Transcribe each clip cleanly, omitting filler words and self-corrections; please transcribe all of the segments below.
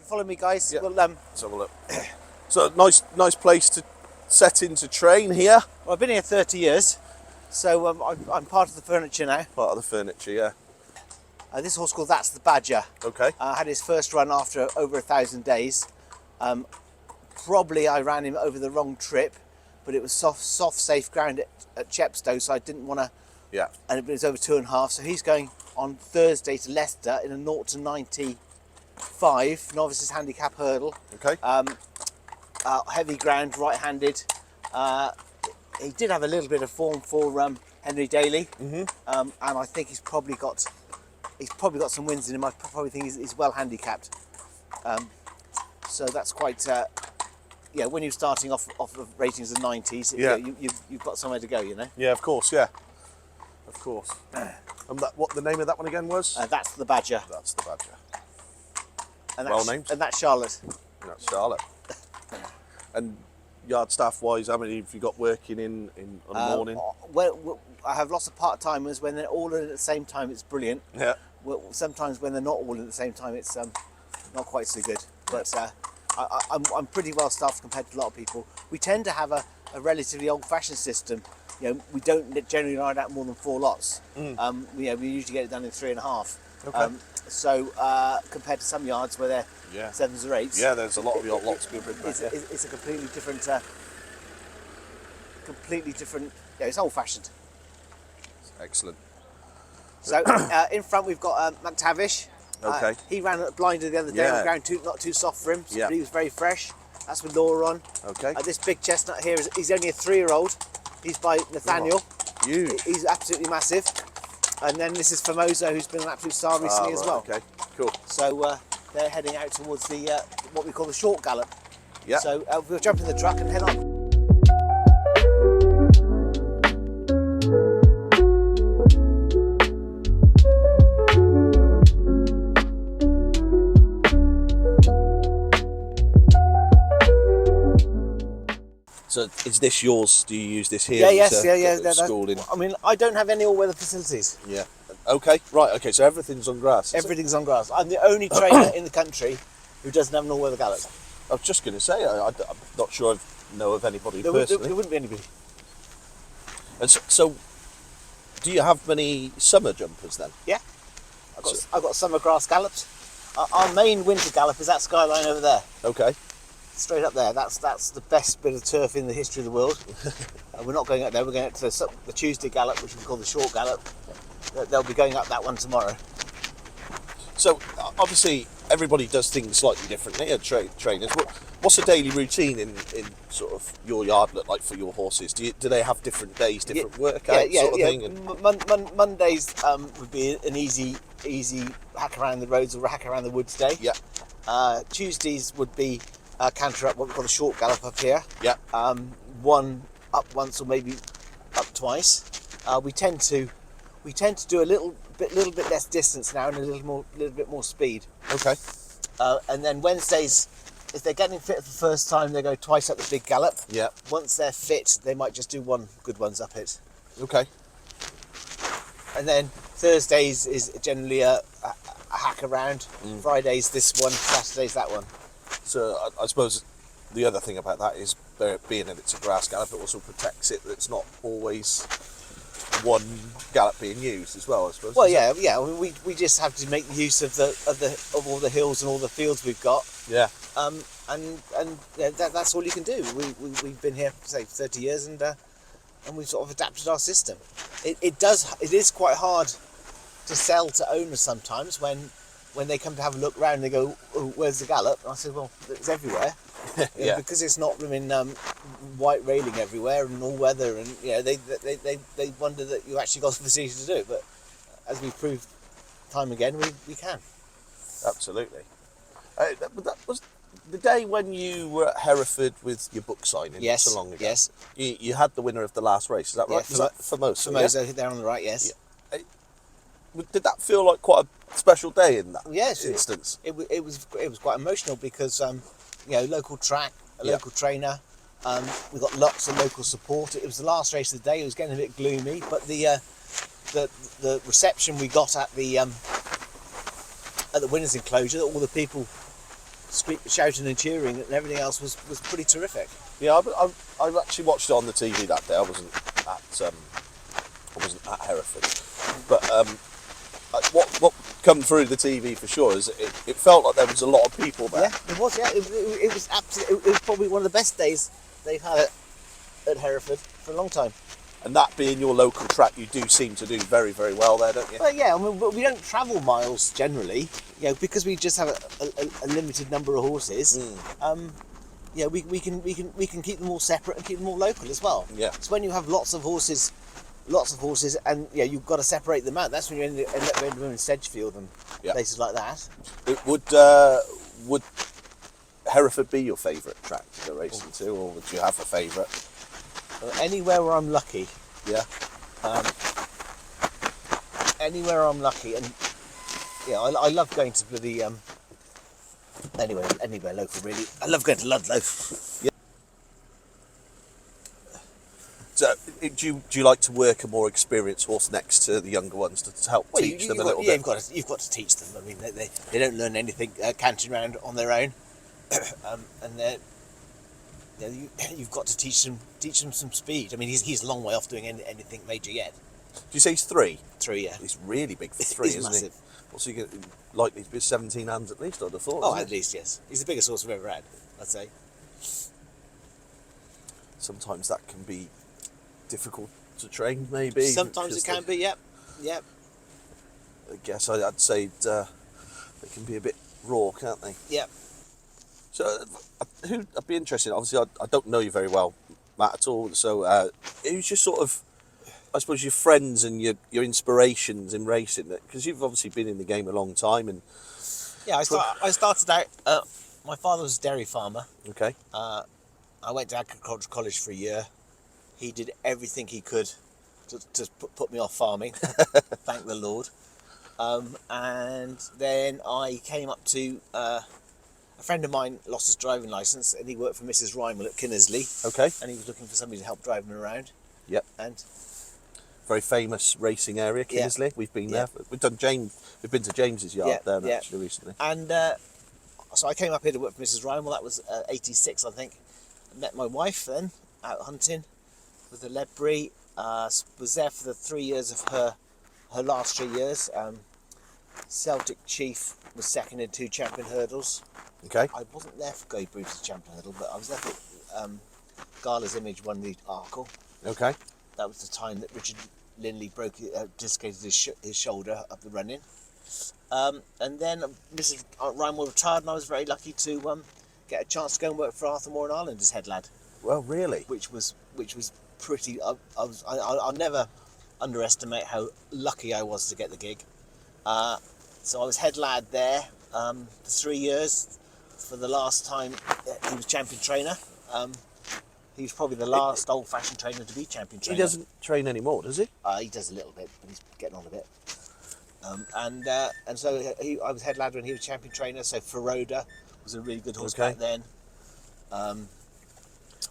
Follow me, guys. Yeah. Well, Let's have a look. So nice place to set in to train here. I've been here 30 years, so I'm part of the furniture now. Part of the furniture, yeah. This horse called That's the Badger. Okay. Had his first run after over 1,000 days. Probably I ran him over the wrong trip, but it was soft, safe ground at Chepstow, so I didn't want to. Yeah. And it was over 2.5, so he's going on Thursday to Leicester in a 0 to 95 novices handicap hurdle. Okay. Heavy ground, right-handed. He did have a little bit of form for Henry Daly, and I think he's probably got some wins in him. I probably think he's well handicapped. So that's quite. When you're starting off of ratings of 90s, you've got somewhere to go, you know. Yeah, of course. Yeah, of course. And what the name of that one again was? That's the Badger. That's the Badger. And well named. And that's Charlotte. And that's Charlotte. And yard staff wise, how many have you got working in on the morning? Well, I have lots of part timers. When they're all in at the same time, it's brilliant. Yeah. Well, sometimes when they're not all in at the same time, it's not quite so good. But I'm pretty well staffed compared to a lot of people. We tend to have a relatively old-fashioned system. You know, we don't generally ride out more than 4 lots. We usually get it done in 3.5. Okay. So compared to some yards where they're 7s or 8s. Yeah, there's a lot of your lots being ridden. It's a completely different. It's old-fashioned. Excellent. So in front we've got McTavish. Okay. He ran at Blinder the other day. Yeah. On ground not too soft for him, Yeah. but he was very fresh. That's with Laura on. Okay. This big chestnut here he's only a 3-year-old. He's by Nathaniel. Oh, huge. He's absolutely massive. And then this is Formosa, who's been an absolute star recently as well. Okay, cool. So they're heading out towards the what we call the short gallop. Yeah. So we'll jump in the truck and head on. So is this yours? Do you use this here? Yeah. Schooling. I mean, I don't have any all-weather facilities. Yeah. Okay. Right. Okay. So everything's on grass. Everything's on grass. I'm the only trainer in the country who doesn't have an all-weather gallop. I was just going to say, I'm not sure I know of anybody There personally. wouldn't be anybody. And so, do you have many summer jumpers then? Yeah. I've got summer grass gallops. Our main winter gallop is that skyline over there. Okay. Straight up there. That's the best bit of turf in the history of the world. We're not going up there. We're going up to the Tuesday gallop, which we call the short gallop. They'll be going up that one tomorrow. So obviously everybody does things slightly differently. Trainers. What's a daily routine in sort of your yard look like for your horses? Do they have different days, different workouts sort of thing? And Mondays would be an easy hack around the roads or hack around the woods day. Yeah. Tuesdays would be canter up, what we call the short gallop up here. Yeah. One up once or maybe up twice. We tend to do a little bit less distance now and a little bit more speed. Okay. And then Wednesdays, if they're getting fit for the first time, they go twice up the big gallop. Yeah. Once they're fit, they might just do one good ones up it. Okay. And then Thursdays is generally a hack around. Fridays this one, Saturdays that one. So I suppose the other thing about that is being that it's a grass gallop, it also protects it that it's not always one gallop being used as well, I suppose. Well, yeah. I mean, we just have to make use of all the hills and all the fields we've got. Yeah. And that's all you can do. We've been here for say 30 years and we've sort of adapted our system. It is quite hard to sell to owners sometimes when they come to have a look around. They go, "Oh, where's the gallop?" And I said, "Well, it's everywhere." Yeah. Because it's not white railing everywhere and all weather, and they wonder that you actually got the facility to do it. But as we've proved time again, we can. Absolutely. That was the day when you were at Hereford with your book signing. Yes. So long ago. Yes. You had the winner of the last race. Is that right? Yeah, Formosa. Formosa, there on the right. Yes. Yeah. Did that feel like quite a special day in that instance? It was quite emotional because local track, a local trainer. We got lots of local support. It was the last race of the day. It was getting a bit gloomy, but the reception we got at the winners' enclosure, all the people shouting and cheering, and everything else was pretty terrific. Yeah, I actually watched it on the TV that day. I wasn't at Hereford, but what come through the TV for sure is it felt like there was a lot of people there. Yeah, it was. Yeah, it was absolutely. It was probably one of the best days they've had at Hereford for a long time. And that being your local track, you do seem to do very, very well there, don't you? Well, yeah, I mean, we don't travel miles generally, because we just have a limited number of horses. We can keep them all separate and keep them all local as well. Yeah. So when you have lots of horses, and you've got to separate them out. That's when you end up in Sedgefield and places like that. Would Hereford be your favourite track to go racing to, or would you have a favourite? Anywhere where I'm lucky. Yeah. Anywhere I'm lucky, and I love going to the anywhere local really. I love going to Ludlow. Yeah. So, do you like to work a more experienced horse next to the younger ones to help teach them a little bit? You've got to teach them. I mean, they don't learn anything canting around on their own, and you've got to teach them some speed. I mean, he's a long way off doing anything major yet. Do you say he's 3? 3, yeah. He's really big for 3, isn't massive. he? What's he likely to be 17 hands at least, I'd have thought. Oh, at least, yes. He's the biggest horse we've ever had, I'd say. Sometimes that can be difficult to train, maybe. Sometimes it can be, yep. I guess I'd say they can be a bit raw, can't they? Yep. So, I'd be interested. Obviously, I don't know you very well, Matt, at all. So, who's your sort of, I suppose, your friends and your inspirations in racing? Because you've obviously been in the game a long time. And yeah, I started out. My father was a dairy farmer. Okay. I went to agricultural college for a year. He did everything he could to put me off farming. Thank the Lord. And then I came up to. A friend of mine lost his driving licence and he worked for Mrs. Rymel at Kinnersley. Okay. And he was looking for somebody to help drive him around. Yep. And very famous racing area, Kinnersley. Yeah. We've been there. We've been to James's yard there actually recently. And so I came up here to work for Mrs. Rymel. That was 86, I think. I met my wife then out hunting with the Ledbury. Was there for the 3 years of her last 3 years. Celtic Chief was second in 2 champion hurdles. Okay. I wasn't there for Guy Bruce's champion hurdle, but I was there for Gala's Image won the Arkle. Okay. That was the time that Richard Linley dislocated his shoulder up the running. And then Mrs. Rymel retired, and I was very lucky to get a chance to go and work for Arthur Moore in Ireland as head lad. Well, really? Which was pretty. I'll never underestimate how lucky I was to get the gig. So I was head lad there for 3 years. For the last time he was champion trainer. He was probably the last old-fashioned trainer to be champion trainer. He doesn't train anymore, does he? He does a little bit, but he's getting on a bit. And so I was head lad when he was champion trainer. So Feroda was a really good horse back then.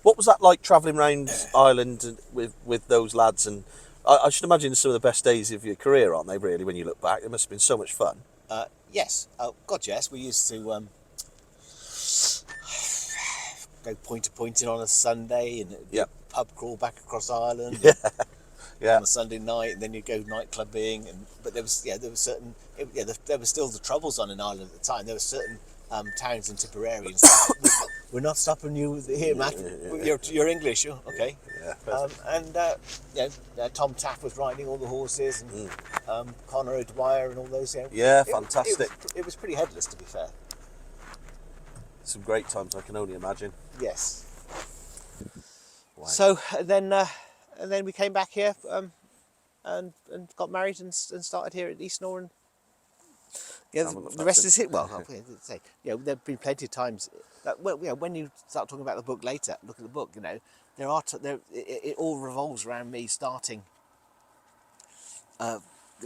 What was that like travelling around Ireland with those lads? And I should imagine some of the best days of your career, aren't they? Really, when you look back, it must have been so much fun. Yes. Oh God, yes. We used to go point to pointing on a Sunday and pub crawl back across Ireland. Yeah. On a Sunday night, and then you go nightclubbing, but there was certain there were still the troubles on in Ireland at the time. There were certain towns in Tipperary and stuff. We're not stopping you here, Matt. You're English, okay? Yeah. Tom Taff was riding all the horses, and Conor O'Dwyer and all those. Fantastic. It was pretty headless, to be fair. Some great times, I can only imagine. Yes. Wow. So then we came back here and got married and started here at Eastnor, and the rest is it. Well, I'll say, there've been plenty of times that when you start talking about the book later, look at the book. It all revolves around me starting,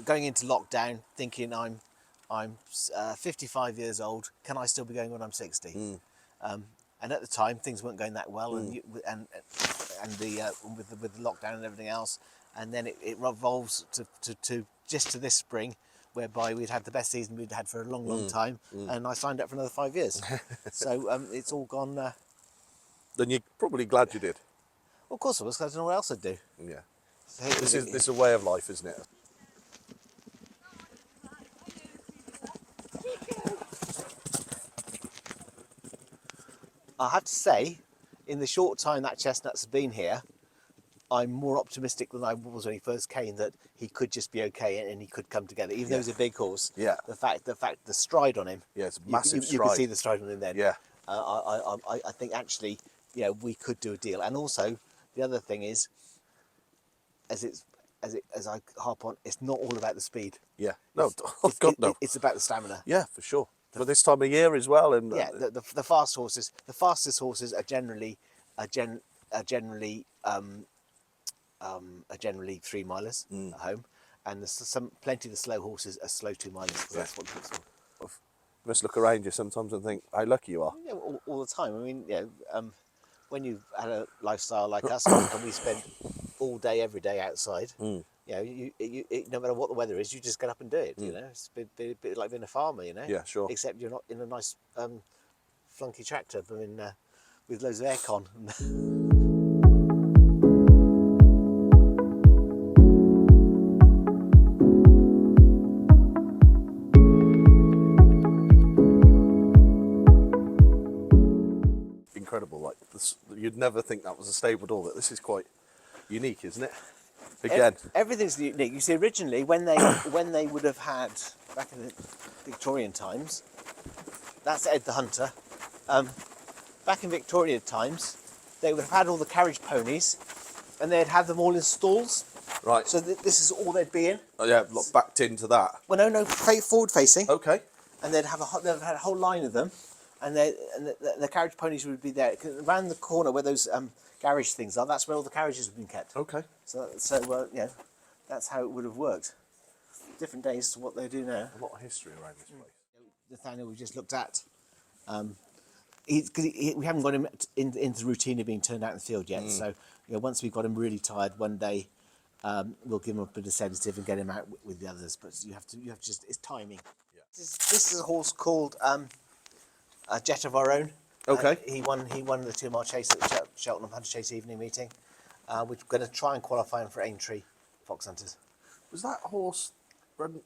going into lockdown, thinking I'm 55 years old. Can I still be going when I'm 60? And at the time, things weren't going that well, and with the lockdown and everything else. And then it revolves to this spring, whereby we'd had the best season we'd had for a long time, and I signed up for another 5 years. So it's all gone. Then you're probably glad you did. Well, of course I was, 'cause I don't know what else I'd do. Yeah. So This is a way of life, isn't it? I have to say, in the short time that Chestnut's been here, I'm more optimistic than I was when he first came that he could just be okay and he could come together. Even though he's a big horse, Yeah. the stride on him. Yeah, it's a massive You stride. can see the stride on him then. Yeah. I think actually, we could do a deal. And also, the other thing is, as I harp on, it's not all about the speed. Yeah. No, oh God, no. It's about the stamina. Yeah, for sure. But this time of year as well, and Yeah, the fast horses, the fastest horses are generally 3 milers at home, and there's plenty of the slow horses are slow 2 milers. So that's what puts them. you must look around you sometimes and think how lucky you are. Yeah, all the time. I mean, when you've had a lifestyle like us, and we spend all day, every day outside. You no matter what the weather is, you just get up and do it. It's a bit like being a farmer. Yeah, sure. Except you're not in a nice flunky tractor, but with loads of aircon. Incredible, like this, you'd never think that was a stable door, but this is quite unique, isn't it? Again, Everything's unique. You see, originally when they would have had back in the Victorian times, that's Ed the Hunter. Back in Victorian times, they would have had all the carriage ponies, and they'd have them all in stalls. right? So this is all they'd be in. Oh, yeah, look, backed into that. Well, no, forward facing. Okay. And they'd have a whole line of them, and the carriage ponies would be there. 'Cause around the corner where those garage things are, that's where all the carriages have been kept. Okay. So that's how it would have worked. Different days to what they do now. A lot of history around this place. Nathaniel, we just looked at. We haven't got him into the routine of being turned out in the field yet. So once we've got him really tired, one day we'll give him a bit of sedative and get him out with the others. But you have to just, it's timing. Yeah. This is a horse called a Jet of Our Own. Okay. He won the 2 mile chase at the Cheltenham Hunter Chase evening meeting. We're going to try and qualify him for Aintree Fox Hunters. Was that horse run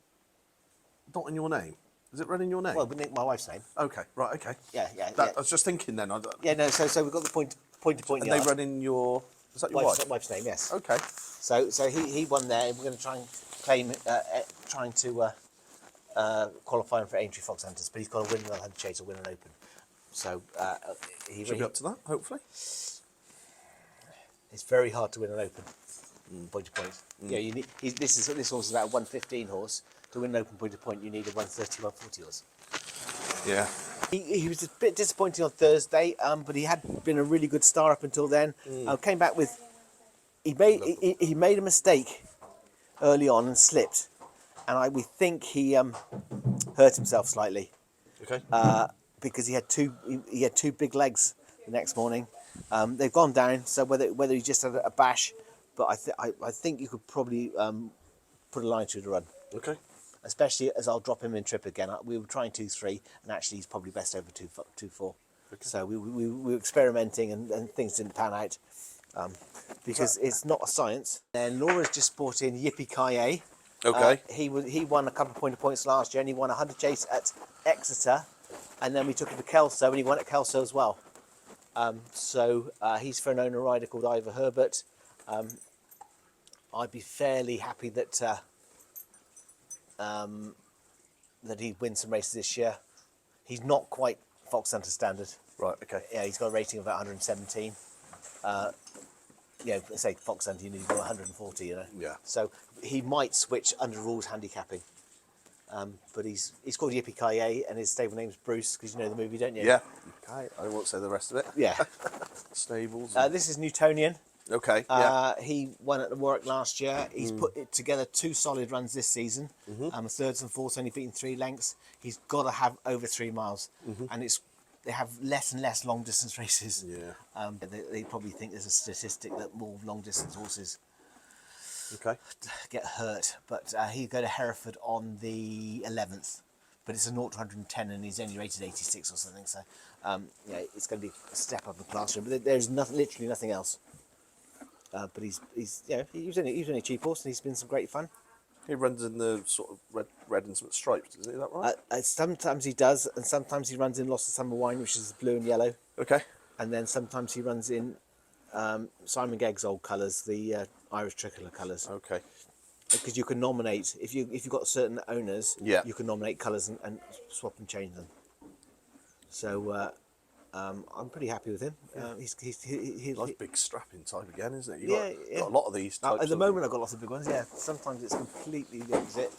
not in your name? Is it run in your name? Well, my wife's name. Okay, right, okay. Yeah. I was just thinking then. Yeah, no. So we've got the point to point. And they run in your. Is that your wife? Wife's name, yes. Okay. So he won there, and we're going to try and claim, trying to qualify him for Aintree Fox Hunters, but he's got to win the Hunter Chase or win an Open. So he Should be up to that, hopefully. It's very hard to win an Open, point to point. Yeah, you need. This horse is about a 115 horse. To win an Open point to point, you need a 130, 140 horse. Yeah. He was a bit disappointing on Thursday, but he had been a really good star up until then. Came back with. He made a mistake early on and slipped, and we think he hurt himself slightly. Okay. Because he had two big legs the next morning. They've gone down, so whether he just had a bash, but I think you could probably put a line through the run. Okay. Especially as I'll drop him in trip again. We were trying 2-3, and actually he's probably best over 2-4. Okay. So we were experimenting, and things didn't pan out because it's not a science. And Laura's just brought in Yippee-Ki-Yay. Okay. He won a couple of points last year, and he won a Hunter Chase at Exeter, and then we took him to Kelso, and he won at Kelso as well. So he's for an owner rider called Ivor Herbert. I'd be fairly happy that he'd win some races this year. He's not quite Fox Hunter standard. Right. Okay. Yeah, he's got a rating of about 117. Say Fox Hunter, you need to go 140. Yeah. So he might switch under rules handicapping. But he's called Yippee-Ki-Yay, and his stable name's Bruce, because you know the movie, don't you? Yeah. Okay. I won't say the rest of it. Yeah. Stables. This is Newtonian. Okay. Yeah. He won at the Warwick last year. He's put it together 2 solid runs this season. Thirds and fourths, only beaten 3 lengths. He's got to have over 3 miles, and they have less and less long distance races. Yeah. They probably think there's a statistic that more long distance horses Okay. get hurt, but he'd go to Hereford on the 11th. But it's a 0 to 110 and he's only rated 86 or something. So yeah, it's going to be a step up in classroom. But there's nothing, literally nothing else. But he's he was only a cheap horse and he's been some great fun. He runs in the sort of red and some stripes, is that right? Sometimes he does, and sometimes he runs in Lost of Summer Wine, which is blue and yellow. Okay. And then sometimes he runs in Simon Gegg's old colours, the Irish tricolour colours. Okay. Because you can nominate, if you've got certain owners, Yeah. you can nominate colours and swap and change them. So I'm pretty happy with him. He's Nice big strapping type again, isn't it? Yeah, Got a lot of these types. at the moment, I've got lots of big ones. Yeah, sometimes it's completely the opposite.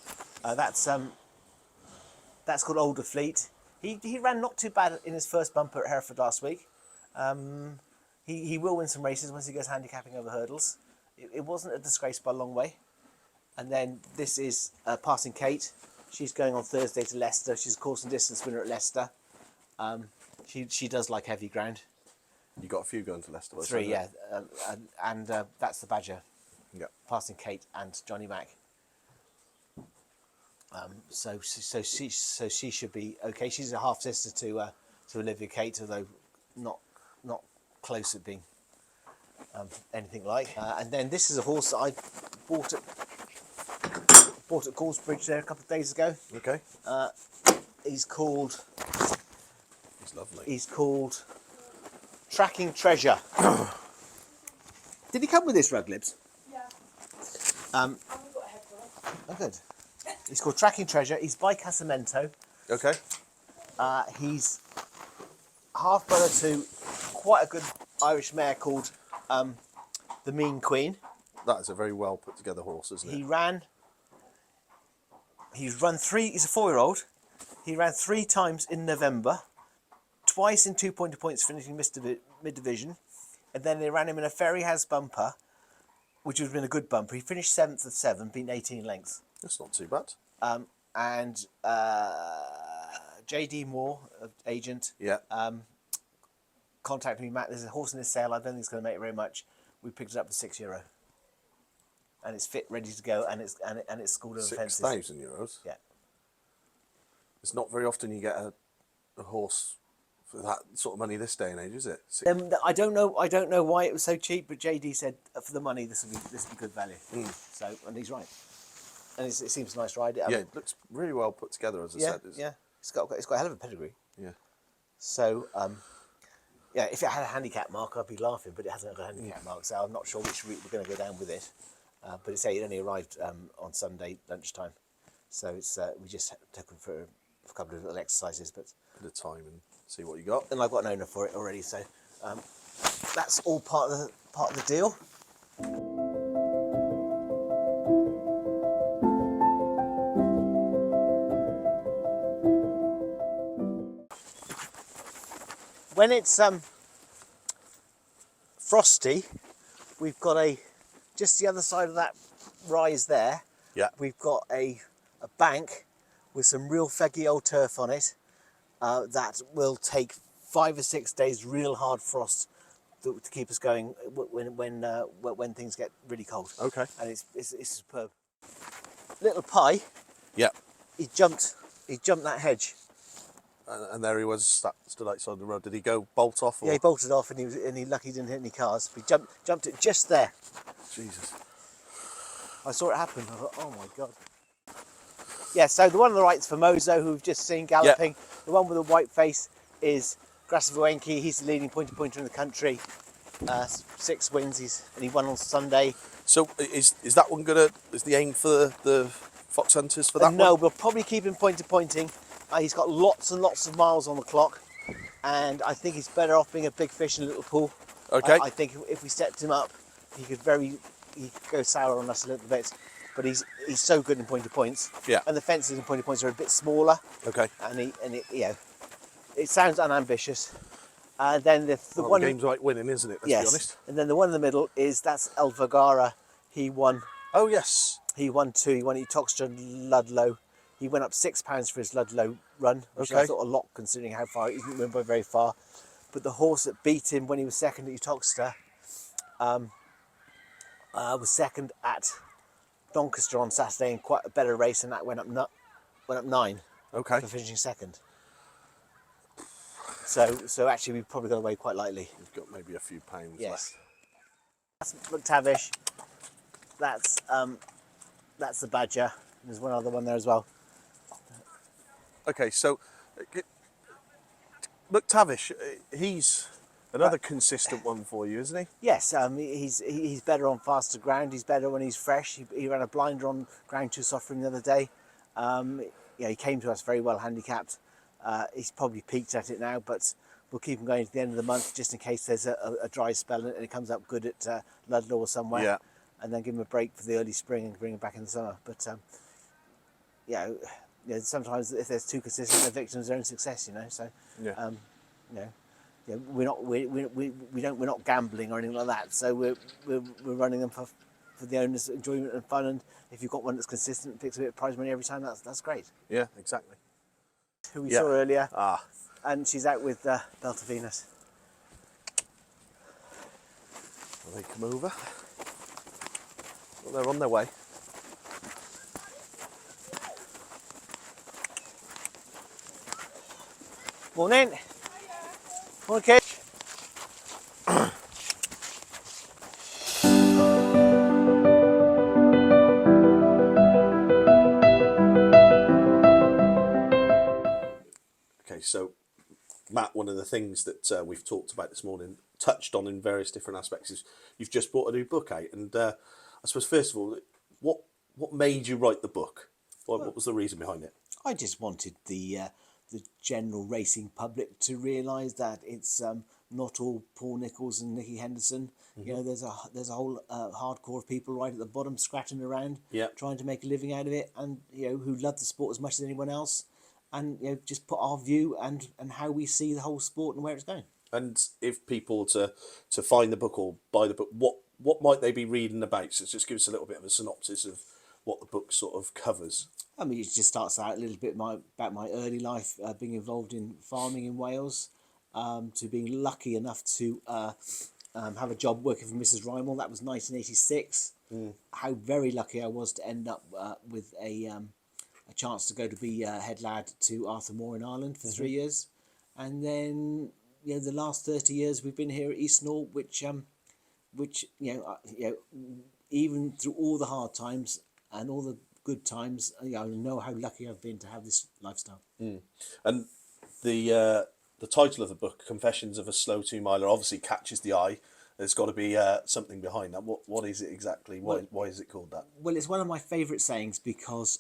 That's called Older Fleet. He ran not too bad in his first bumper at Hereford last week. He will win some races once he goes handicapping over hurdles. It wasn't a disgrace by a long way. And then this is Passing Kate. She's going on Thursday to Leicester. She's a course and distance winner at Leicester. She does like heavy ground. You got a few going to Leicester. 3, yeah, and that's the Badger. Yeah. Passing Kate and Johnny Mac. So she should be okay. She's a half sister to Olivia Kate, although not close at being anything like. And then this is a horse that I bought at Goresbridge there a couple of days ago. Okay. He's called. He's lovely. He's called Tracking Treasure. Did he come with this, Ruglibs? Yeah. Oh, good. He's called Tracking Treasure. He's by Casamento. Okay. He's half brother to quite a good Irish mare called the Mean Queen. That is a very well put together horse, isn't it? He's run 3. He's a 4-year-old. He ran 3 times in November, twice in 2 points, finishing mid-division, and then they ran him in a Ferry House bumper, which would have been a good bumper. He finished 7th of 7, being 18 lengths. That's not too bad. And J.D. Moore, agent, Yeah. contacted me, Matt, there's a horse in this sale, I don't think it's going to make very much. We picked it up for €6. And it's fit, ready to go, and it's schooled over fences. €6,000. Yeah. It's not very often you get a horse for that sort of money this day and age, is it? I don't know why it was so cheap, but JD said for the money this would be good value. So, and he's right. And it seems a nice ride. Yeah, it looks really well put together, as I said. Yeah. It's got a hell of a pedigree. Yeah. So, yeah, if it had a handicap mark, I'd be laughing, but it hasn't got a handicap mark, so I'm not sure which route we're going to go down with it. But it only arrived on Sunday lunchtime, so it's we just took them for a couple of little exercises, but Bit of time and see what you got. and I've got an owner for it already, so that's all part of the deal. When it's frosty, we've got just the other side of that rise there. Yeah. We've got a bank with some real feggy old turf on it that will take 5 or 6 days real hard frost to keep us going when things get really cold. Okay. And it's superb. Little Pie, Yeah. he jumped that hedge. And there he was, stood outside the road. Did he go bolt off? Or? Yeah, he bolted off and he lucky he didn't hit any cars. But he jumped it just there. Jesus. I saw it happen. I thought, oh my God. Yeah, so the one on the right's for Mozo, who we've just seen galloping. Yeah. The one with the white face is Grasavoenki. He's the leading pointer in the country. 6 wins, and he won on Sunday. So is that one is the aim for the fox hunters for that No, one? we'll probably keep him pointing. He's got lots and lots of miles on the clock, and I think he's better off being a big fish in a little pool. Okay. I think if we stepped him up, he could go sour on us a little bit. But he's so good in points. Yeah. And the fences in points are a bit smaller. Okay. And it sounds unambitious. And then the one the game's like winning, isn't it? Let's be honest. And then the one in the middle that's El Vergara. He won. Oh yes. He won 2. He won at Toxteth Ludlow. He went up £6 for his Ludlow run, which I thought a lot considering how far he didn't win by very far. But the horse that beat him when he was second at Toxteth was second at Doncaster on Saturday in quite a better race, and that went up 9 Okay. for finishing second. So actually we probably got away quite lightly. We've got maybe a few pounds Yes. left. That's McTavish. That's the Badger. There's one other one there as well. Okay, so McTavish, he's another consistent one for you, isn't he? Yes, he's better on faster ground. He's better when he's fresh. He ran a blinder on ground too soft for him the other day. He came to us very well handicapped. He's probably peaked at it now, but we'll keep him going to the end of the month just in case there's a dry spell and it comes up good at Ludlow or somewhere. Yeah. And then give him a break for the early spring and bring him back in the summer. But sometimes if there's too consistent, they're victims of their own success. So we're not gambling or anything like that. So we're running them for the owner's enjoyment and fun. And if you've got one that's consistent and picks a bit of prize money every time, that's great. Yeah, exactly. Who we saw earlier, Ah, and she's out with Belt of Venus. will they come over? Well, they're on their way. Morning. Morning, kid. Okay, so Matt, one of the things that we've talked about this morning, touched on in various different aspects, is you've just brought a new book out, and I suppose first of all, what made you write the book? What was the reason behind it? I just wanted the general racing public to realise that it's not all Paul Nicholls and Nicky Henderson. Mm-hmm. There's a whole hardcore of people right at the bottom scratching around, Yeah. trying to make a living out of it, and who love the sport as much as anyone else, and just put our view and how we see the whole sport and where it's going. And if people to find the book or buy the book, what might they be reading about? So just give us a little bit of a synopsis of what the book sort of covers. I mean, it just starts out a little bit about my early life, being involved in farming in Wales, to being lucky enough to have a job working for Mrs. Rymel. That was 1986. How very lucky I was to end up with a chance to go to be head lad to Arthur Moore in Ireland for 3 years, and then the last 30 years we've been here at Eastnall, which even through all the hard times and all the good times, I know how lucky I've been to have this lifestyle. And the title of the book, Confessions of a Slow Two-Miler, obviously catches the eye. There's got to be something behind that. What is it exactly? Why is it called that? Well, it's one of my favourite sayings because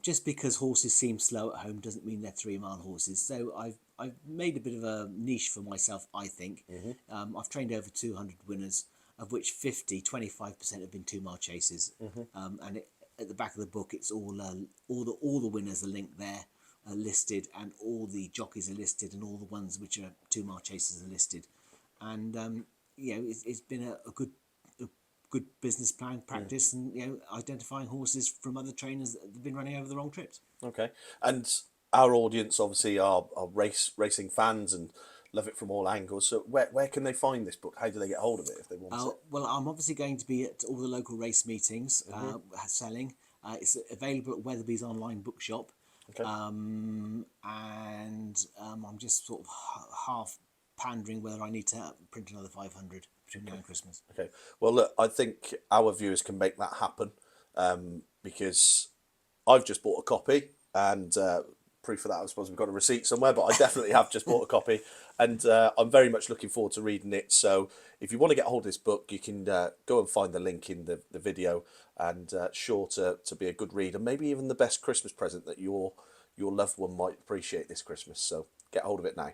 just because horses seem slow at home doesn't mean they're 3-mile horses. So I've made a bit of a niche for myself, I think. I've trained over 200 winners, of which 25% have been 2-mile chases. And at the back of the book, it's all the winners are linked there, are listed, and all the jockeys are listed, and all the ones which are 2-mile chases are listed. And it's been a good business plan practice, and identifying horses from other trainers that have been running over the wrong trips. Okay, and our audience obviously are racing fans and love it from all angles. So where can they find this book? How do they get hold of it if they want it? Well, I'm obviously going to be at all the local race meetings selling. It's available at Weatherby's online bookshop. Okay. And I'm just sort of half pandering whether I need to print another 500 between now and Christmas. Okay. Well, look, I think our viewers can make that happen, because I've just bought a copy, and proof of that, I suppose we've got a receipt somewhere, but I definitely have just bought a copy, and I'm very much looking forward to reading it. So if you want to get hold of this book, you can go and find the link in the video, and sure to be a good read, and maybe even the best Christmas present that your loved one might appreciate this Christmas. So get hold of it now.